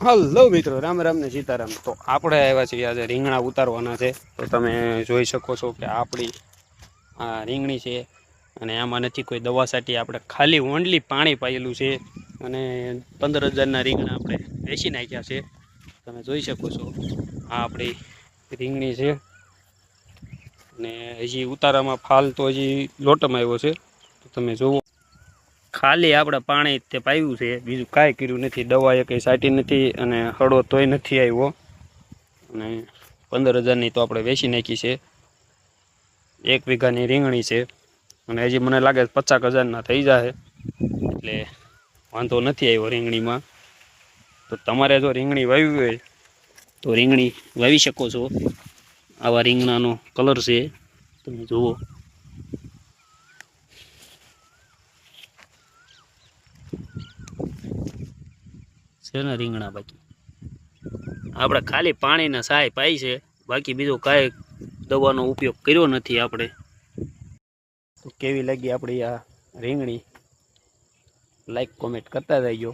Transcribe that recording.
Hello મિત્રો, રામ રામ ને સીતારામ। તો આપણે આવ્યા છીએ આજે રીંગણા ઉતારવાના છે। તો તમે જોઈ શકો છો કે આપણી આ રીંગણી છે અને આમાં નથી કોઈ દવા છાંટી, આપણે ખાલી ઓનલી પાણી પાયેલું છે અને 15,000ના રીંગણા આપણે વેચી નાખ્યા છે। તમે જોઈ શકો છો આ આપણી રીંગણી છે અને હજી ઉતારામાં ફાલ તો હજી લોટમાં આવ્યો છે। તો તમે જુઓ, ખાલી આપણે પાણી તે પાયું છે, બીજું કાંઈ કર્યું નથી, દવા એ કંઈ છાંટી નથી અને હળો તોય નથી આવ્યો। અને 15,000ની તો આપણે વેચી નાખી છે। 1 વીઘાની રીંગણી છે અને હજી મને લાગે 50,000ના થઈ જાય, એટલે વાંધો નથી આવ્યો રીંગણીમાં। તો તમારે જો રીંગણી વાવી હોય તો રીંગણી વાવી શકો છો। આવા રીંગણાનો કલર છે, તમે જુઓ। છે ને રીંગણા, બાકી આપણે ખાલી પાણીના સાય પાઈ છે, બાકી બીજો કાંઈ દવાનો ઉપયોગ કર્યો નથી આપણે। તો કેવી લાગી આપણી આ રીંગણી, લાઈક કોમેન્ટ કરતા જજો।